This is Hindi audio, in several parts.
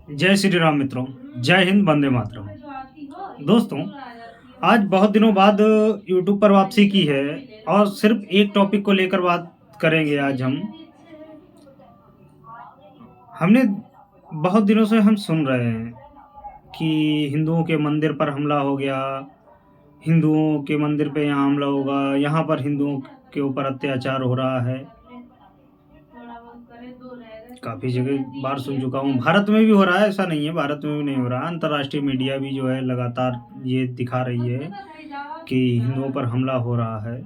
जय श्री राम मित्रों। जय हिंद, वंदे मातरम। दोस्तों, आज बहुत दिनों बाद यूट्यूब पर वापसी की है और सिर्फ एक टॉपिक को लेकर बात करेंगे। आज हमने बहुत दिनों से हम सुन रहे हैं कि हिंदुओं के मंदिर पर हमला हो गया, हिंदुओं के मंदिर पे यहाँ हमला होगा, यहाँ पर हिंदुओं के ऊपर अत्याचार हो रहा है। काफ़ी जगह बार सुन चुका हूँ, भारत में भी हो रहा है, ऐसा नहीं है भारत में भी नहीं हो रहा। अंतर्राष्ट्रीय मीडिया भी जो है लगातार ये दिखा रही है कि हिंदुओं पर हमला हो रहा है।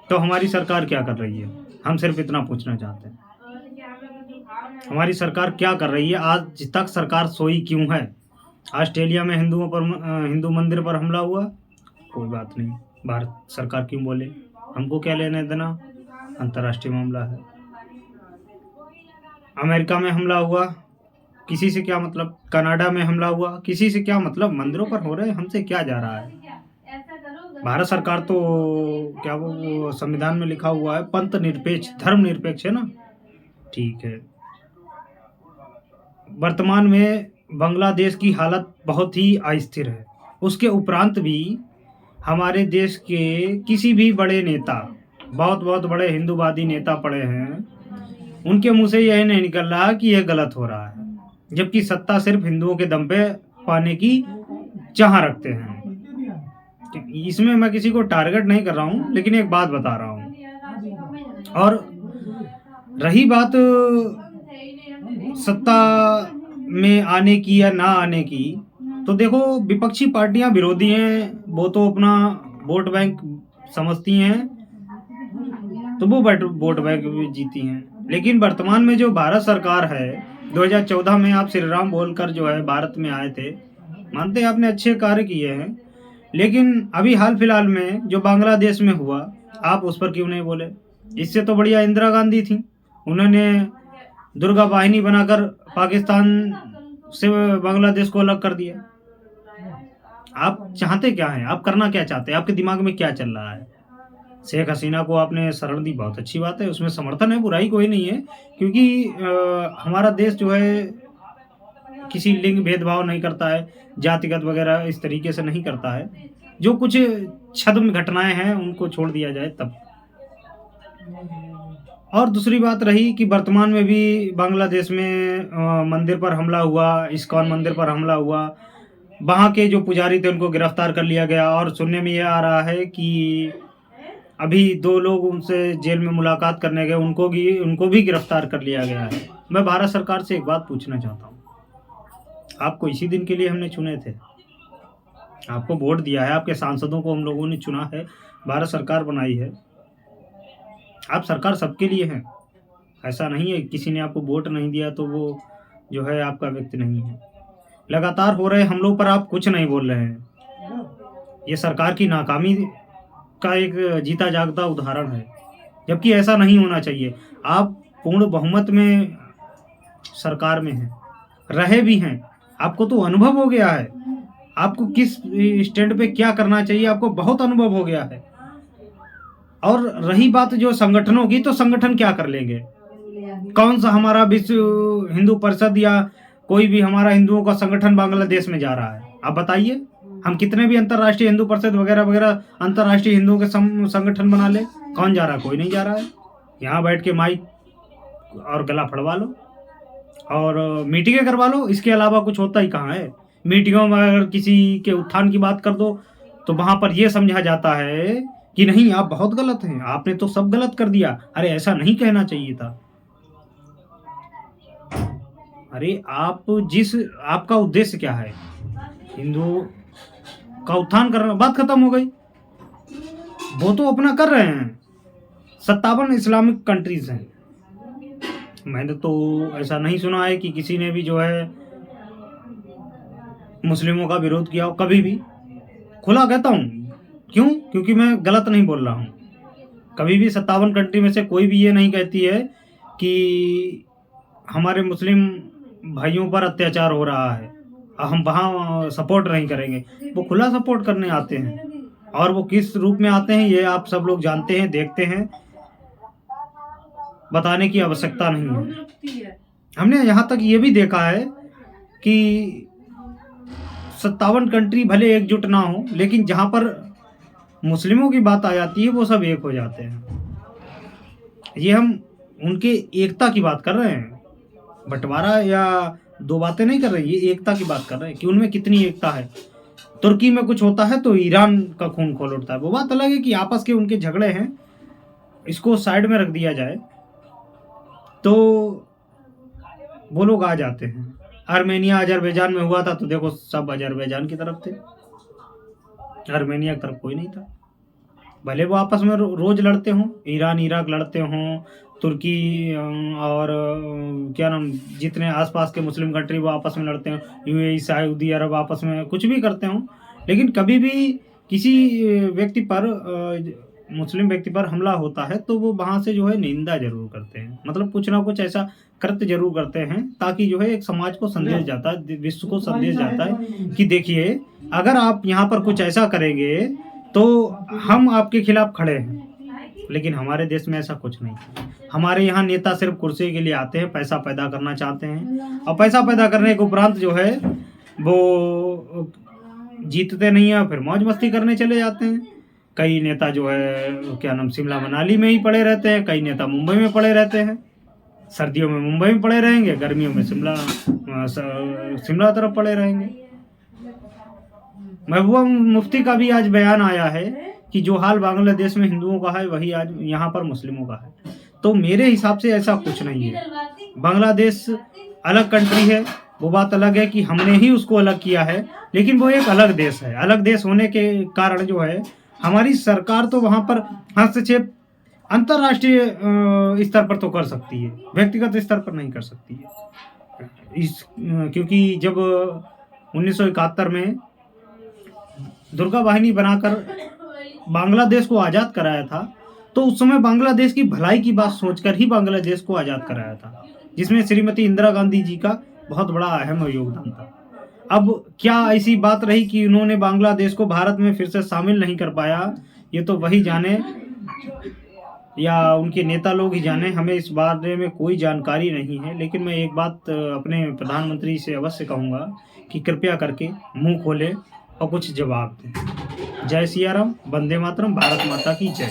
तो हमारी सरकार क्या कर रही है? हम सिर्फ इतना पूछना चाहते हैं, हमारी सरकार क्या कर रही है? आज तक सरकार सोई क्यों है? ऑस्ट्रेलिया में हिंदुओं पर हिंदू मंदिर पर हमला हुआ, कोई बात नहीं, भारत सरकार क्यों बोले? हमको क्या लेने देना, अंतर्राष्ट्रीय मामला है। अमेरिका में हमला हुआ, किसी से क्या मतलब? कनाडा में हमला हुआ, किसी से क्या मतलब? मंदिरों पर हो रहे, हमसे क्या जा रहा है? भारत सरकार तो क्या वो संविधान में लिखा हुआ है पंथ निरपेक्ष, धर्म निरपेक्ष है ना, ठीक है। वर्तमान में बांग्लादेश की हालत बहुत ही अस्थिर है। उसके उपरांत भी हमारे देश के किसी भी बड़े नेता, बहुत बहुत बड़े हिंदूवादी नेता पड़े हैं, उनके मुंह से यह नहीं निकल रहा कि यह गलत हो रहा है, जबकि सत्ता सिर्फ हिंदुओं के दम पे पाने की चाह रखते हैं। इसमें मैं किसी को टारगेट नहीं कर रहा हूँ, लेकिन एक बात बता रहा हूँ। और रही बात सत्ता में आने की या ना आने की, तो देखो, विपक्षी पार्टियां विरोधी हैं, वो तो अपना वोट बैंक समझती हैं, तो वो वोट बैंक भी जीती हैं। लेकिन वर्तमान में जो भारत सरकार है, 2014 में आप श्री राम बोलकर जो है भारत में आए थे, मानते हैं आपने अच्छे कार्य किए हैं, लेकिन अभी हाल फिलहाल में जो बांग्लादेश में हुआ, आप उस पर क्यों नहीं बोले? इससे तो बढ़िया इंदिरा गांधी थी, उन्होंने दुर्गा वाहिनी बनाकर पाकिस्तान से बांग्लादेश को अलग कर दिया। आप चाहते क्या हैं? आप करना क्या चाहते हैं? आपके दिमाग में क्या चल रहा है? शेख हसीना को आपने शरण दी, बहुत अच्छी बात है, उसमें समर्थन है, बुराई कोई नहीं है, क्योंकि हमारा देश जो है किसी लिंग भेदभाव नहीं करता है, जातिगत वगैरह इस तरीके से नहीं करता है। जो कुछ छद्म घटनाएं हैं उनको छोड़ दिया जाए तब। और दूसरी बात रही कि वर्तमान में भी बांग्लादेश में मंदिर पर हमला हुआ, इस्कॉन मंदिर पर हमला हुआ, वहाँ के जो पुजारी थे उनको गिरफ्तार कर लिया गया, और सुनने में ये आ रहा है कि अभी 2 लोग उनसे जेल में मुलाकात करने गए, उनको भी गिरफ्तार कर लिया गया है। मैं भारत सरकार से एक बात पूछना चाहता हूँ, आपको इसी दिन के लिए हमने चुने थे, आपको वोट दिया है, आपके सांसदों को हम लोगों ने चुना है, भारत सरकार बनाई है, आप सरकार सबके लिए हैं। ऐसा नहीं है किसी ने आपको वोट नहीं दिया तो वो जो है आपका व्यक्ति नहीं है। लगातार हो रहे हमलों पर आप कुछ नहीं बोल रहे हैं, ये सरकार की नाकामी का एक जीता जागता उदाहरण है, जबकि ऐसा नहीं होना चाहिए। आप पूर्ण बहुमत में सरकार में हैं, रहे भी हैं, आपको तो अनुभव हो गया है, आपको किस स्टैंड पे क्या करना चाहिए आपको बहुत अनुभव हो गया है। और रही बात जो संगठनों की, तो संगठन क्या कर लेंगे? कौन सा हमारा विश्व हिंदू परिषद या कोई भी हमारा हिंदुओं का संगठन बांग्लादेश में जा रहा है? आप बताइए, हम कितने भी अंतर्राष्ट्रीय हिंदू परिषद वगैरह वगैरह अंतर्राष्ट्रीय हिंदुओं के संगठन बना ले, कौन जा रहा है? कोई नहीं जा रहा है। यहाँ बैठ के माइक और गला फड़वा लो और मीटिंगें करवा लो, इसके अलावा कुछ होता ही कहाँ है? मीटिंगों में अगर किसी के उत्थान की बात कर दो तो वहां पर यह समझा जाता है कि नहीं, आप बहुत गलत हैं, आपने तो सब गलत कर दिया। अरे ऐसा नहीं कहना चाहिए था। अरे आपका उद्देश्य क्या है? हिंदू का उत्थान करना, बात खत्म हो गई। वो तो अपना कर रहे हैं, 57 इस्लामिक कंट्रीज हैं। मैंने तो ऐसा नहीं सुना है कि किसी ने भी जो है मुस्लिमों का विरोध किया हो, कभी भी। खुला कहता हूँ, क्यों? क्योंकि मैं गलत नहीं बोल रहा हूँ। कभी भी 57 कंट्री में से कोई भी ये नहीं कहती है कि हमारे मुस्लिम भाइयों पर अत्याचार हो रहा है, हम वहाँ सपोर्ट नहीं करेंगे। वो खुला सपोर्ट करने आते हैं, और वो किस रूप में आते हैं ये आप सब लोग जानते हैं, देखते हैं, बताने की आवश्यकता नहीं है। हमने यहाँ तक ये भी देखा है कि 57 कंट्री भले एकजुट ना हो, लेकिन जहाँ पर मुस्लिमों की बात आ जाती है वो सब एक हो जाते हैं। ये हम उनके एकता की बात कर रहे हैं, बंटवारा या दो बातें नहीं कर रहे, ये एकता की बात कर रहे हैं कि उनमें कितनी एकता है। तुर्की में कुछ होता है तो ईरान का खून खोल उठता है। वो बात अलग है कि आपस के उनके झगड़े हैं, इसको साइड में रख दिया जाए तो वो लोग आ जाते हैं। आर्मेनिया अजरबैजान में हुआ था तो देखो सब अजरबैजान की तरफ थे, आर्मेनिया की तरफ कोई नहीं था। भले वो आपस में रोज लड़ते हों, ईरान इराक लड़ते हों, तुर्की और क्या नाम जितने आसपास के मुस्लिम कंट्री वो आपस में लड़ते हों, यूएई सऊदी अरब आपस में कुछ भी करते हों, लेकिन कभी भी किसी व्यक्ति पर मुस्लिम व्यक्ति पर हमला होता है तो वो वहाँ से जो है निंदा जरूर करते हैं, मतलब कुछ ना कुछ ऐसा कृत्य जरूर करते हैं ताकि जो है एक समाज को संदेश जाता है, विश्व को संदेश जाता है कि देखिए अगर आप यहाँ पर कुछ ऐसा करेंगे तो हम आपके खिलाफ खड़े हैं। लेकिन हमारे देश में ऐसा कुछ नहीं है। हमारे यहाँ नेता सिर्फ कुर्सी के लिए आते हैं, पैसा पैदा करना चाहते हैं और पैसा पैदा करने के उपरांत जो है वो जीतते नहीं है, फिर मौज मस्ती करने चले जाते हैं। कई नेता जो है क्या नाम शिमला मनाली में ही पड़े रहते हैं, कई नेता मुंबई में पड़े रहते हैं। सर्दियों में मुंबई में पड़े रहेंगे, गर्मियों में शिमला तरफ पड़े रहेंगे। महबूबा मुफ्ती का भी आज बयान आया है कि जो हाल बांग्लादेश में हिंदुओं का है वही आज यहाँ पर मुस्लिमों का है। तो मेरे हिसाब से ऐसा कुछ नहीं है। बांग्लादेश अलग कंट्री है, वो बात अलग है कि हमने ही उसको अलग किया है, लेकिन वो एक अलग देश है। अलग देश होने के कारण जो है हमारी सरकार तो वहाँ पर हस्तक्षेप अंतर्राष्ट्रीय स्तर पर तो कर सकती है, व्यक्तिगत स्तर पर नहीं कर सकती है। क्योंकि जब 1971 में दुर्गा वाहिनी बनाकर बांग्लादेश को आज़ाद कराया था तो उस समय बांग्लादेश की भलाई की बात सोचकर ही बांग्लादेश को आज़ाद कराया था, जिसमें श्रीमती इंदिरा गांधी जी का बहुत बड़ा अहम योगदान था। अब क्या ऐसी बात रही कि उन्होंने बांग्लादेश को भारत में फिर से शामिल नहीं कर पाया, ये तो वही जाने या उनके नेता लोग ही जाने, हमें इस बारे में कोई जानकारी नहीं है। लेकिन मैं एक बात अपने प्रधानमंत्री से अवश्य कहूँगा कि कृपया करके मुंह खोले और कुछ जवाब दें। जय सिया राम, वंदे मातरम, भारत माता की जय।